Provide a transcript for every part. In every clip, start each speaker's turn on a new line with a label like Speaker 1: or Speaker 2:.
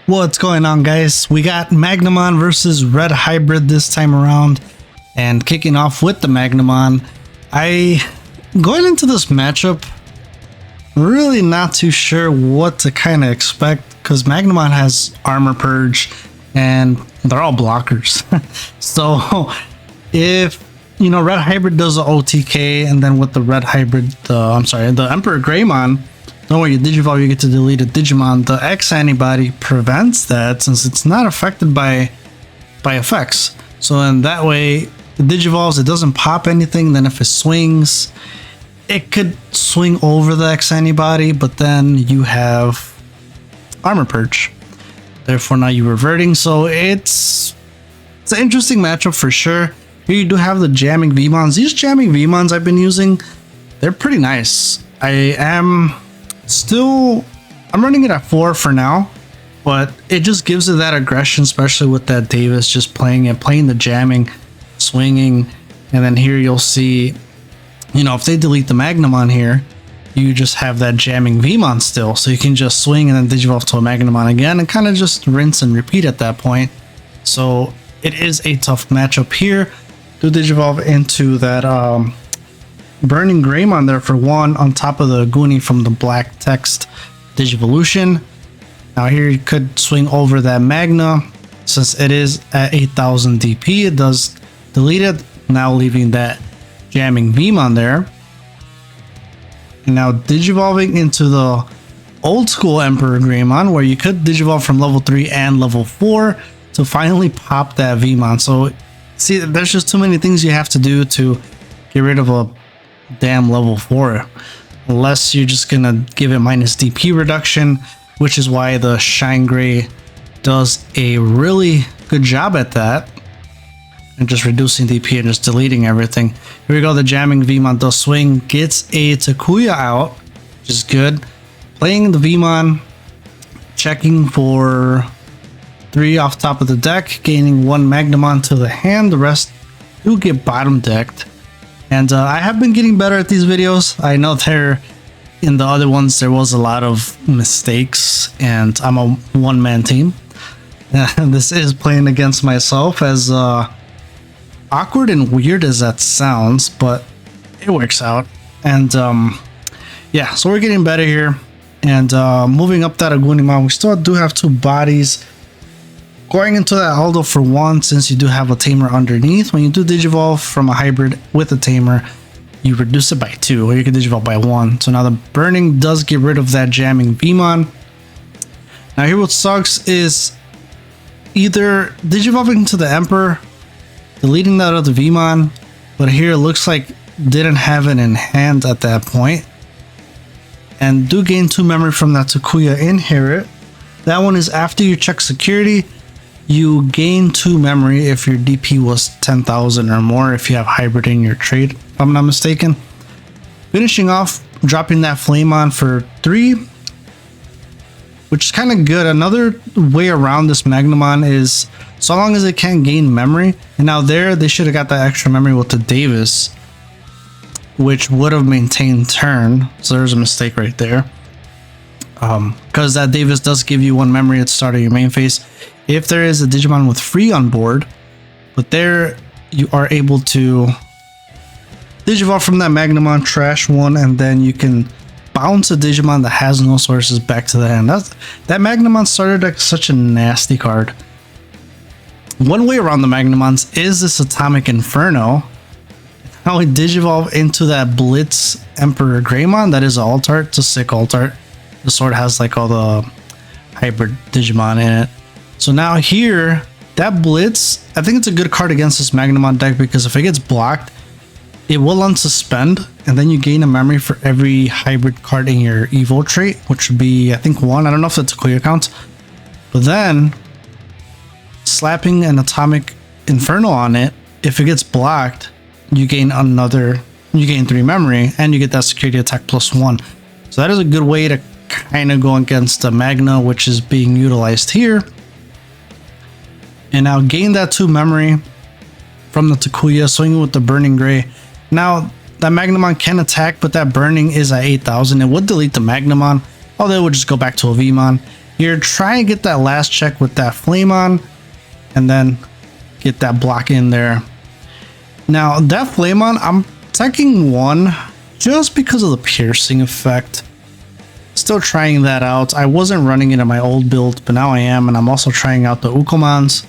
Speaker 1: What's going on, guys? We got Magnamon versus Red Hybrid this time around, and kicking off with the Magnamon. Going into this matchup, really not too sure what to kind of expect, because Magnamon has Armor Purge and they're all blockers. So if Red Hybrid does an OTK, and then with the Red Hybrid, the Emperor Greymon, don't worry, you Digivolve, you get to delete a Digimon. The X antibody prevents that since it's not affected by effects. So in that way, the Digivolves, it doesn't pop anything. Then if it swings, it could swing over the X antibody, but then you have Armor Purge. Therefore, now you're reverting. So it's an interesting matchup for sure. Here you do have the jamming Vmons. These jamming Vmons I've been using, they're pretty nice. I'm running it at 4 for now, but it just gives it that aggression, especially with that Davis just playing the jamming, swinging, and then here you'll see, if they delete the Magnamon here, you just have that jamming Vmon still, so you can just swing and then Digivolve to a Magnamon again and kind of just rinse and repeat at that point. So it is a tough matchup here to Digivolve into that Burning Greymon there for 1 on top of the Goonie from the Black Text Digivolution. Now here you could swing over that Magna. Since it is at 8000 DP, it does delete it, now leaving that jamming Vmon there. And now Digivolving into the old school Emperor Greymon, where you could Digivolve from level 3 and level 4 to finally pop that Vmon. So see, there's just too many things you have to do to get rid of a damn level 4, unless you're just gonna give it minus DP reduction, which is why the Shine Gray does a really good job at that, and just reducing DP and just deleting everything. Here we go, the jamming Vmon does swing, gets a Takuya out, which is good. Playing the Vmon, checking for 3 off top of the deck, gaining 1 Magnamon to the hand, the rest do get bottom decked. And I have been getting better at these videos. I know in the other ones there was a lot of mistakes, and I'm a one-man team. And this is playing against myself, as awkward and weird as that sounds, but it works out. And yeah, so we're getting better here. And moving up that Agunimon, we still do have 2 bodies. Going into that Aldo for 1, since you do have a Tamer underneath, when you do Digivolve from a Hybrid with a Tamer, you reduce it by 2, or you can Digivolve by 1. So now the Burning does get rid of that jamming Vmon. Now here what sucks is either Digivolving to the Emperor, deleting that other Vmon, but here it looks like didn't have it in hand at that point, and do gain 2 memory from that Takuya Inherit. That one is after you check security. You gain 2 memory if your DP was 10,000 or more, if you have Hybrid in your trade, if I'm not mistaken. Finishing off, dropping that Flamon for 3, which is kind of good. Another way around this Magnamon is, so long as it can't gain memory, and now there they should have got that extra memory with the Davis, which would have maintained turn. So there's a mistake right there. Because that Davis does give you 1 memory at the start of your main phase if there is a Digimon with free on board, but there you are able to Digivolve from that Magnamon, trash 1, and then you can bounce a Digimon that has no sources back to the hand. That Magnamon starter deck is such a nasty card. One way around the Magnamons is this Atomic Inferno. Now we Digivolve into that Blitz Emperor Greymon. That is an alt art, it's a sick alt art. The sword has like all the hybrid Digimon in it. So now here, that Blitz, I think it's a good card against this Magnamon deck, because if it gets blocked, it will unsuspend, and then you gain a memory for every hybrid card in your Evo trait, which would be, I think, 1. I don't know if that's a Takuya count. But then, slapping an Atomic Inferno on it, if it gets blocked, you gain 3 memory, and you get that security attack plus 1. So that is a good way to kind of go against the Magna, which is being utilized here. And now gain that 2 memory from the Takuya, swinging with the Burning Gray. Now that Magnamon can attack, but that Burning is at 8000. It would delete the Magnamon, although it would just go back to a Vmon. Here, try and get that last check with that flame on, and then get that block in there. Now, that flame on, I'm teching 1 just because of the piercing effect. Still trying that out. I wasn't running it in my old build, but now I am, and I'm also trying out the Ukomans.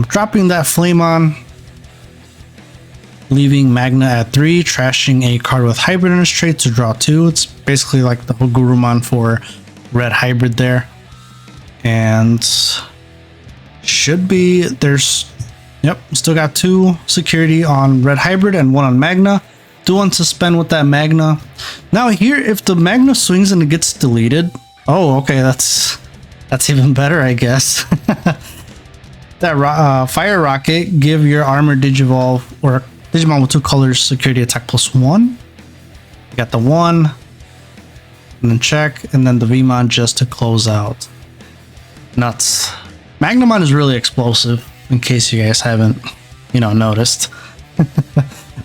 Speaker 1: Dropping that flame on, leaving Magna at 3, trashing a card with Hybrid in its trait to draw 2. It's basically like the Gurumon for Red Hybrid there. And should be, still got 2 security on Red Hybrid and 1 on Magna. Do want to spend with that Magna. Now here, if the Magna swings and it gets deleted, oh, okay, that's even better, I guess. That Fire Rocket, give your armor Digivolve or Digimon with 2 colors security attack +1. You got the 1, and then check, and then the Vmon just to close out. Nuts. Magnamon is really explosive, in case you guys haven't, noticed.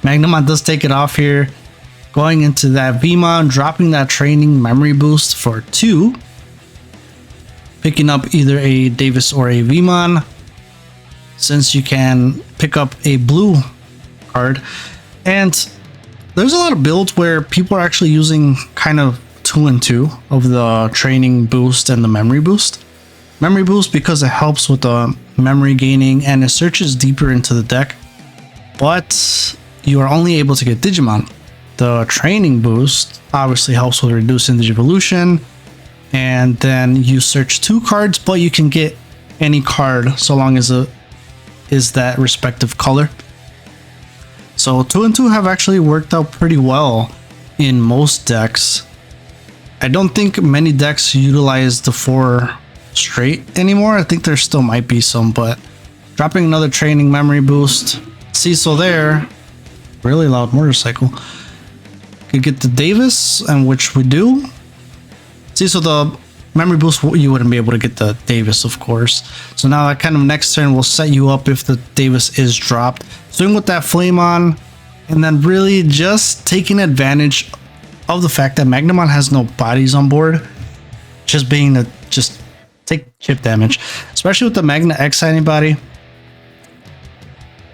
Speaker 1: Magnamon does take it off here, going into that Vmon, dropping that training memory boost for 2, picking up either a Davis or a Vmon, since you can pick up a blue card. And there's a lot of builds where people are actually using kind of 2 and 2 of the training boost and the memory boost. Memory boost because it helps with the memory gaining and it searches deeper into the deck, but you are only able to get Digimon. The training boost obviously helps with reducing Digivolution, and then you search 2 cards, but you can get any card so long as it is that respective color. So 2 and 2 have actually worked out pretty well in most decks. I don't think many decks utilize the 4 straight anymore. I think there still might be some, but dropping another training memory boost. See, so there, really loud motorcycle. Could get the Davis, and which we do. See, so the memory boost, you wouldn't be able to get the Davis, of course. So now that kind of next turn will set you up if the Davis is dropped. Swing with that flame on, and then really just taking advantage of the fact that Magnamon has no bodies on board. Just being a, just take chip damage, especially with the Magna X antibody.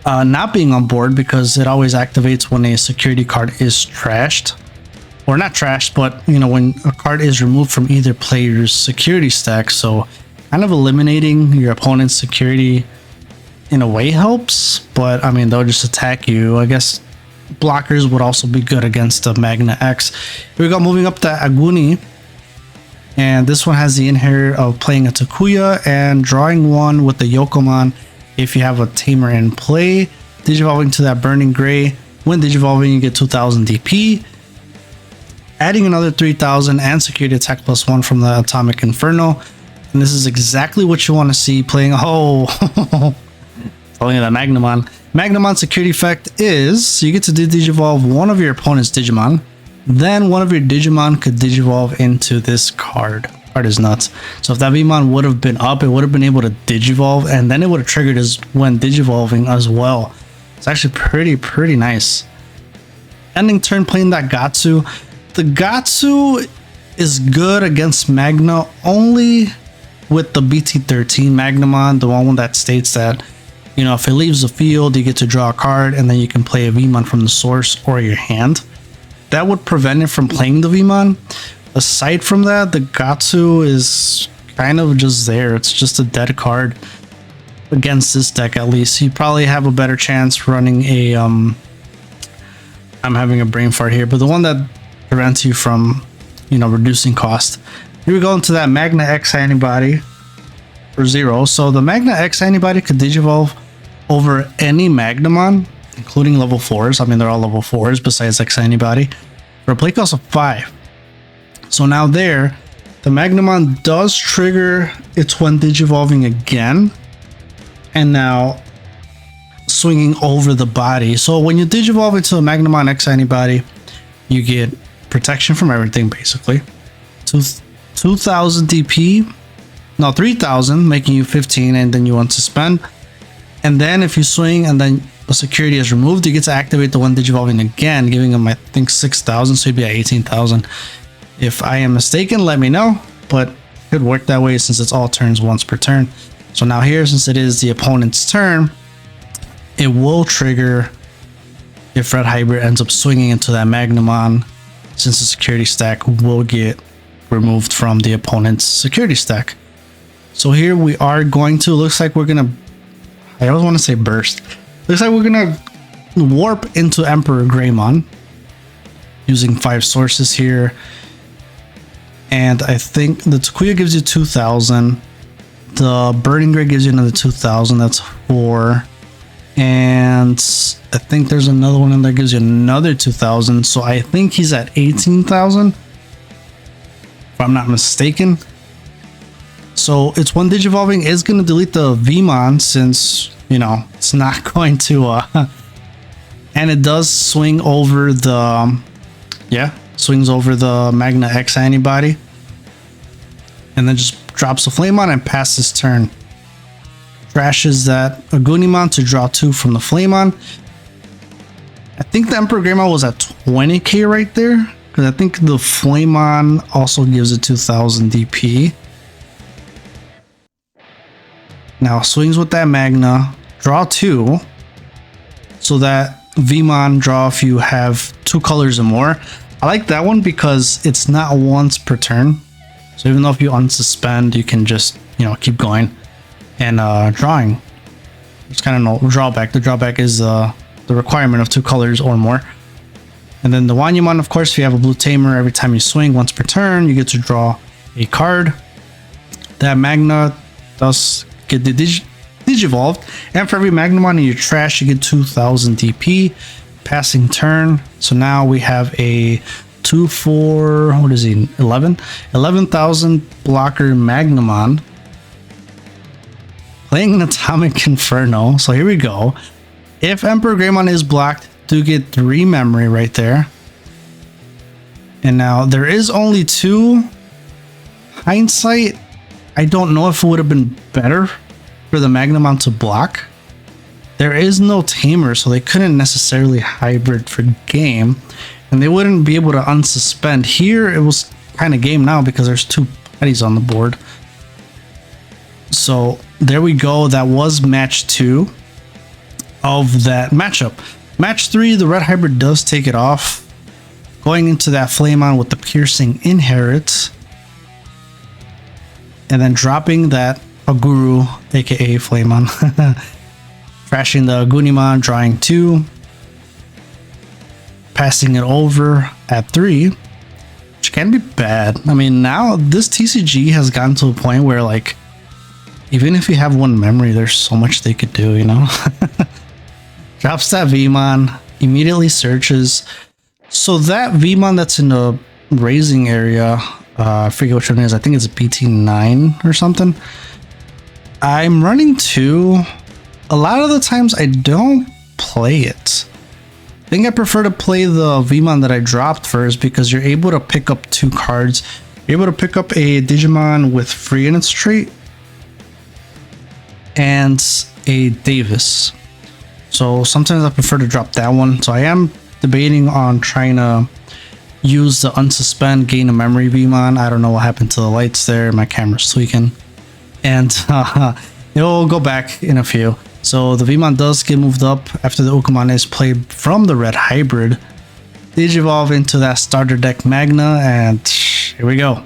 Speaker 1: Not being on board because it always activates when a security card is trashed. Or not trashed, but when a card is removed from either player's security stack. So kind of eliminating your opponent's security in a way helps, but I mean, they'll just attack you. I guess blockers would also be good against the Magna X. Here we go, moving up to Aguni. And this one has the inherit of playing a Takuya and drawing 1 with the Yokomon if you have a Tamer in play. Digivolving to that Burning Gray. When Digivolving, you get 2000 DP. Adding another 3000 and security attack +1 from the Atomic Inferno. And this is exactly what you want to see playing. Oh, telling you that Magnamon. Magnamon security effect is you get to Digivolve one of your opponent's Digimon. Then one of your Digimon could Digivolve into this card. Card is nuts. So if that Vmon would have been up, it would have been able to Digivolve, and then it would have triggered as when Digivolving as well. It's actually pretty nice. Ending turn playing that Gatsu. The Gatsu is good against Magna only with the BT13 Magnamon, the one that states that, if it leaves the field, you get to draw a card, and then you can play a Vmon from the source or your hand. That would prevent it from playing the Vmon. Aside from that, the Gatsu is kind of just there. It's just a dead card against this deck, at least. You probably have a better chance running a I'm having a brain fart here, but the one that prevents you from reducing cost. Here we go into that Magna X antibody for 0. So the Magna X antibody could Digivolve over any Magnamon, including level 4s. I mean, they're all level 4s besides X antibody, for a play cost of 5. So now there, the Magnamon does trigger its when Digivolving again, and now swinging over the body. So when you Digivolve into a Magnamon X antibody, you get protection from everything, basically. 2000 DP, no, 3000, making you 15, and then you want to spend. And then if you swing and then the security is removed, you get to activate the one Digivolving again, giving them, I think, 6000, so you'd be at 18,000. If I am mistaken, let me know. but it could work that way since it's all turns once per turn. So now here, since it is the opponent's turn, it will trigger if Red Hybrid ends up swinging into that Magnamon, since the security stack will get removed from the opponent's security stack. So here we are going to, looks like we're gonna, I always want to say burst. Looks like we're gonna warp into Emperor Greymon using 5 sources here. And I think the Takuya gives you 2,000. The Burning Gray gives you another 2,000. That's 4. And I think there's another one in there that gives you another 2,000. So I think he's at 18,000, if I'm not mistaken. So it's one Digivolving is going to delete the Vmon, since, you know, it's not going to, and it does swing over the, swings over the Magna X antibody, and then just drops a Flamon and passes turn. Trashes that Agunimon to draw 2 from the Flamon. I think the Emperor Greymon was at 20k right there, because I think the Flamon also gives it 2,000 DP. Now swings with that Magna, draw 2, so that Vmon draw if you have 2 colors or more. I like that one because it's not once per turn. So even though if you unsuspend, you can just, you know, keep going and drawing. There's kind of no drawback. The drawback is the requirement of 2 colors or more. And then the Wanyamon, of course, if you have a blue tamer, every time you swing once per turn, you get to draw a card. That Magna does get the Digivolved, and for every Magnamon in your trash, you get 2,000 DP. Passing turn. So now we have a 2, 4, what is he, 11,000 blocker Magnamon playing an Atomic Inferno. So here we go. If Emperor Greymon is blocked, do get 3 memory right there. And now there is only 2. Hindsight, I don't know if it would have been better for the Magnamon to block. There is no tamer, so they couldn't necessarily hybrid for game, and they wouldn't be able to unsuspend. Here it was kind of game now because there's 2 patties on the board. So there we go. That was match 2 of that matchup. Match 3, the Red Hybrid does take it off, going into that Flamon with the Piercing Inherit, and then dropping that Aguru, aka Flamon. Trashing the Agunimon, drawing 2. Passing it over at 3, which can be bad. I mean, now this TCG has gotten to a point where, like, even if you have 1 memory, there's so much they could do, you know? Drops that Vmon, immediately searches. So that Vmon that's in the raising area, I forget which one it is. I think it's BT9 or something. I'm running 2. A lot of the times I don't play it. I think I prefer to play the Vmon that I dropped first, because you're able to pick up 2 cards. You're able to pick up a Digimon with free in its trait and a Davis. So sometimes I prefer to drop that one. So I am debating on trying to use the unsuspend, gain a memory Vmon. I don't know what happened to the lights there. My camera's tweaking. And it will go back in a few. So the Vmon does get moved up after the Ukumon is played from the Red Hybrid. Digivolve into that starter deck Magna, and here we go.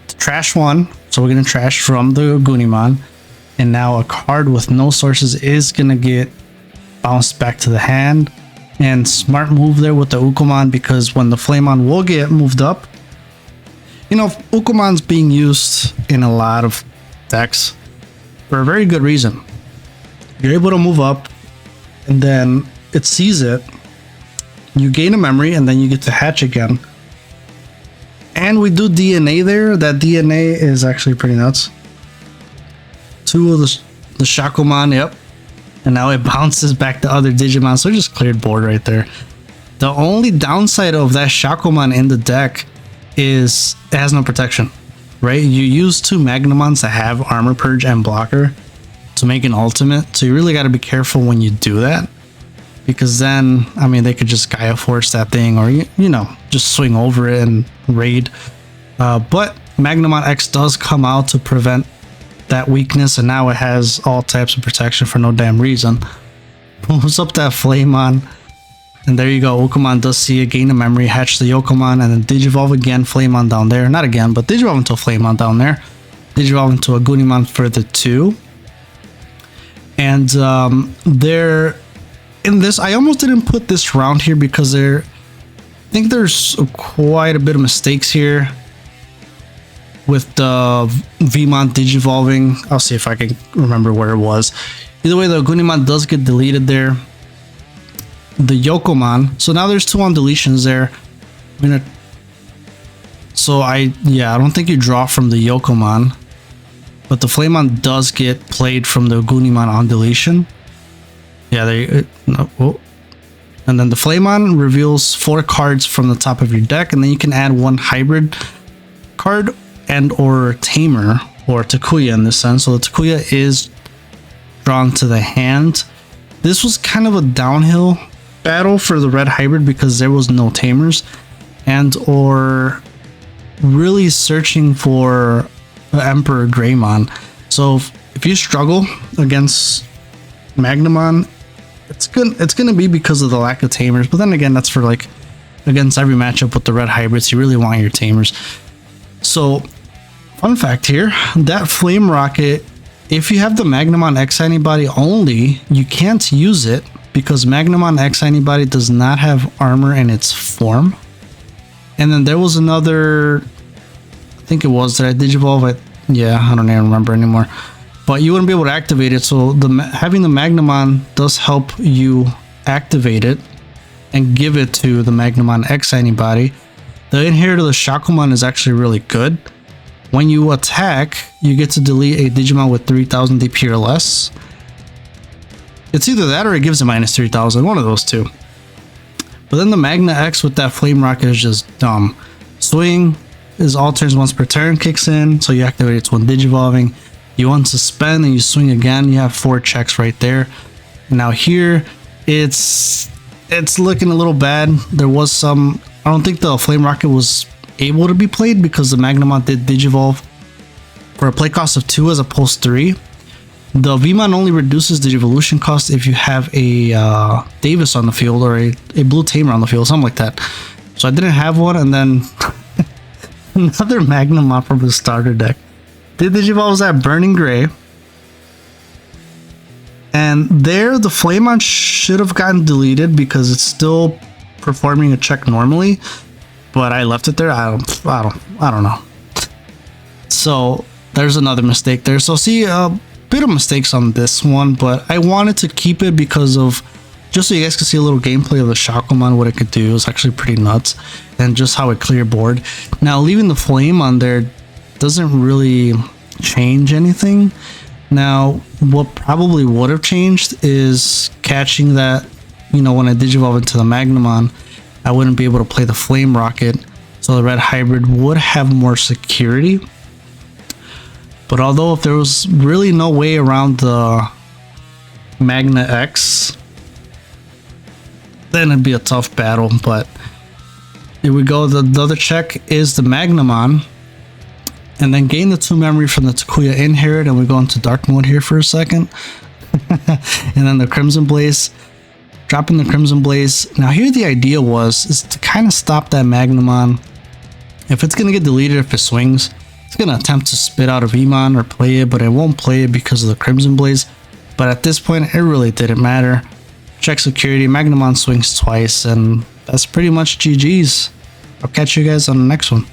Speaker 1: Trash 1, so we're going to trash from the Agunimon. And now a card with no sources is going to get bounced back to the hand. And smart move there with the Ukumon, because when the Flamon will get moved up, you know, Ukumon's being used in a lot of decks for a very good reason. You're able to move up, and then it sees it. You gain a memory, and then you get to hatch again. And we do DNA there. That DNA is actually pretty nuts. 2 of the Shakomon, yep. And now it bounces back to other Digimon, so it just cleared board right there. The only downside of that Shakomon in the deck is it has no protection, right? You use 2 Magnamons that have Armor Purge and Blocker to make an ultimate, so you really got to be careful when you do that, because then, I mean, they could just Gaia Force that thing, or you know, just swing over it and raid. But Magnamon X does come out to prevent that weakness, and now it has all types of protection for no damn reason. Moves up that Flamon, and there you go. Okamon does see it, gain a memory, hatch the Yokomon, and then Digivolve again, Flamon down there. Not again, but Digivolve into a Flamon down there. Digivolve into a Goonimon for the 2. And there, in this, I almost didn't put this round here because I think there's quite a bit of mistakes here with the Vmon Digivolving. I'll see if I can remember where it was. Either way, the Goonimon does get deleted there. The Yokomon. So now there's 2 on deletions there. I don't think you draw from the Yokomon. But the Flamon does get played from the Goonimon on deletion. Yeah, and then the Flamon reveals 4 cards from the top of your deck, and then you can add 1 hybrid card and or Tamer, or Takuya in this sense. So the Takuya is drawn to the hand. This was kind of a downhill battle for the Red Hybrid because there was no Tamers, and or really searching for Emperor Greymon. So if you struggle against Magnamon, it's gonna be because of the lack of Tamers. But then again, that's for like against every matchup with the Red Hybrids. You really want your Tamers. So fun fact here, that Flame Rocket, if you have the Magnamon X Antibody only, you can't use it because Magnamon X Antibody does not have armor in its form. And then there was another, I think it was that I Digivolve. I don't even remember anymore. But you wouldn't be able to activate it. So having the Magnamon does help you activate it and give it to the Magnamon X Antibody. The inheritor of the Shakumon is actually really good. When you attack, you get to delete a Digimon with 3000 DP or less. It's either that or it gives it minus 3000, one of those two. But then the Magna X with that Flame Rocket is just dumb. Swing is all turns once per turn, kicks in, so you activate its 1 Digivolving. You unsuspend and you swing again, you have 4 checks right there. Now here, it's looking a little bad. There was some, I don't think the Flame Rocket was able to be played because the Magnamon did Digivolve for a play cost of 2 as opposed to 3. The Vmon only reduces the evolution cost if you have a Davis on the field or a blue Tamer on the field, something like that. So I didn't have one, and then another Magnamon from the starter deck. Did Digivolve that Burning Gray. And there, the Flamon should have gotten deleted because it's still performing a check normally. But I left it there. I don't know. So there's another mistake there. So see a bit of mistakes on this one, but I wanted to keep it because of just so you guys can see a little gameplay of the Shakumon, what it could do. It's actually pretty nuts, and just how it cleared board. Now leaving the flame on there doesn't really change anything. Now what probably would have changed is catching that, you know, when I Digivolve into the Magnamon, I wouldn't be able to play the Flame Rocket, so the Red Hybrid would have more security. But although if there was really no way around the Magna X, then it'd be a tough battle. But here we go. The other check is the Magnamon, and then gain the 2 memory from the Takuya Inherit, and we go into dark mode here for a second. And then the Crimson Blaze, dropping the Crimson Blaze. Now here the idea is to kind of stop that Magnamon. If it's going to get deleted if it swings, it's going to attempt to spit out a Vmon or play it, but it won't play it because of the Crimson Blaze. But at this point, it really didn't matter. Check security, Magnamon swings twice, and that's pretty much GG's. I'll catch you guys on the next one.